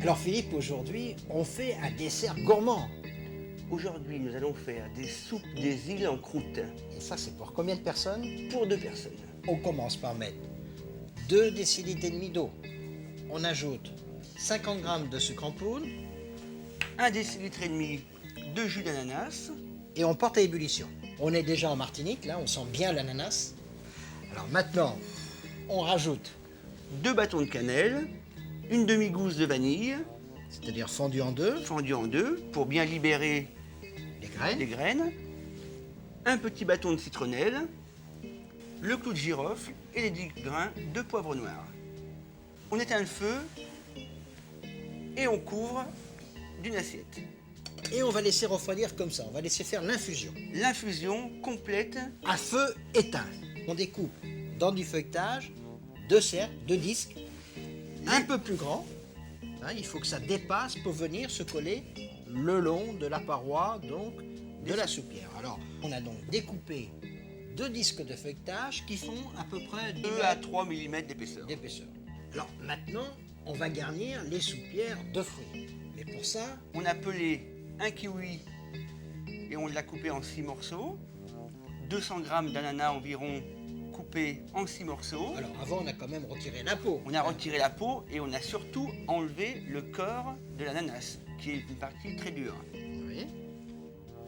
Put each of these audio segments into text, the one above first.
Alors Philippe, aujourd'hui, on fait un dessert gourmand. Aujourd'hui, nous allons faire des soupes des îles en croûte Et ça, c'est pour combien de personnes? pour 2 personnes. On commence par mettre 2 décilitres et demi d'eau. On ajoute 50 g de sucre en poudre 1,5 décilitre de jus d'ananas, et on porte à ébullition. On est déjà en Martinique, là, on sent bien l'ananas. Alors maintenant, on rajoute, 2 bâtons de cannelle, une demi-gousse de vanille, c'est-à-dire fondu en deux, fendue en deux pour bien libérer les graines. les graines, un petit bâton de citronnelle, le clou de girofle et les 10 grains de poivre noir. On éteint le feu et on couvre d'une assiette. Et on va laisser refroidir comme ça, on va laisser faire l'infusion. L'infusion complète, À feu éteint. On découpe dans du feuilletage 2 cercles, 2 disques, un peu plus grands. Hein, il faut que ça dépasse pour venir se coller le long de la paroi donc de la soupière. Alors, on a donc découpé 2 disques de feuilletage qui font à peu près 2 à 3 mm d'épaisseur. d'épaisseur. Alors maintenant, on va garnir les soupières de fruits. Mais pour ça, On a pelé un kiwi et on l'a coupé en 6 morceaux. 200 g d'ananas environ coupés en 6 morceaux. alors avant, on a quand même retiré la peau. On a retiré la peau et on a surtout enlevé le corps de l'ananas, qui est une partie très dure. Oui.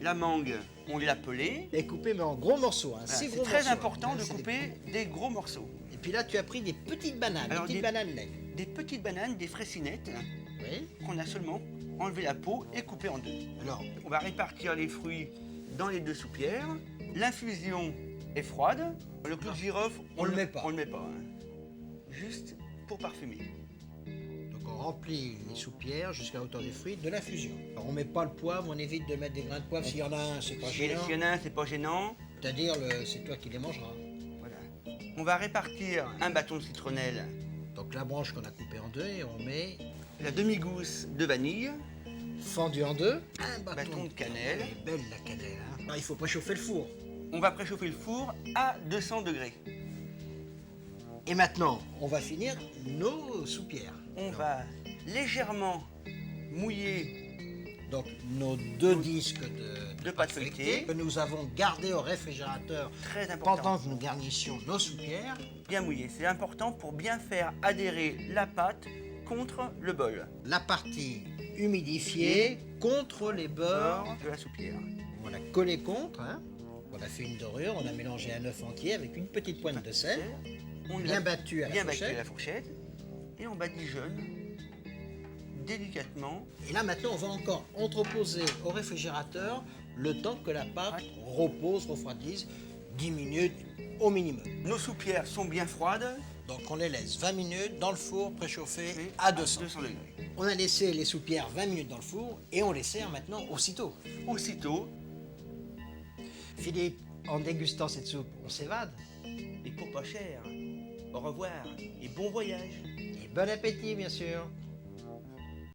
La mangue, on l'a pelée. Et coupé mais en gros morceaux. Hein, Voilà, 6 c'est gros très morceaux. important Hein, de c'est couper des gros morceaux. Et puis là, tu as pris des petites bananes, Alors, des petites des- bananes laides. Des petites bananes, des fraisinettes, Oui. qu'on a seulement enlevé la peau et coupé en 2. Alors, On va répartir les fruits dans les 2 soupières. L'infusion est froide. Le clou de girofle, On le met pas. On le met pas. Hein. Juste pour parfumer. donc on remplit les soupières jusqu'à la hauteur des fruits de l'infusion. Alors on met pas le poivre, on évite de mettre des grains de poivre. S'il y en a un, c'est pas S'il gênant. y en a un, c'est pas gênant. C'est-à-dire, c'est toi qui les mangeras. Voilà. On va répartir un bâton de citronnelle, Donc la branche qu'on a coupée en deux et on met la demi-gousse de vanille, fendu en deux, un bâton de cannelle. Elle est belle la cannelle. Hein. Alors, il faut préchauffer le four. On va préchauffer le four à 200 degrés. Et maintenant, on va finir nos soupières. On va légèrement mouiller Donc nos 2 disques de pâte feuilletée. que nous avons gardés au réfrigérateur Très important. pendant que nous garnissions nos soupières. Bien mouiller. C'est important pour bien faire adhérer la pâte contre le bol. La partie humidifiée contre les beurres. Beurre de la soupière. On l'a collé contre. Hein. On a fait une dorure, on a mélangé un œuf entier avec une petite pointe de sel. On Bien l'a battu à la bien battu fourchette. à la fourchette. Et on badigeonne délicatement. Et là maintenant, on va encore entreposer au réfrigérateur le temps que la pâte repose, refroidisse, 10 minutes au minimum. Nos soupières sont bien froides. Donc on les laisse 20 minutes dans le four préchauffé Et à 200. 200 degrés. On a laissé les soupières 20 minutes dans le four et on les sert maintenant aussitôt. Aussitôt, Philippe, en dégustant cette soupe, on s'évade. et pour pas cher. Au revoir et bon voyage. Et bon appétit bien sûr.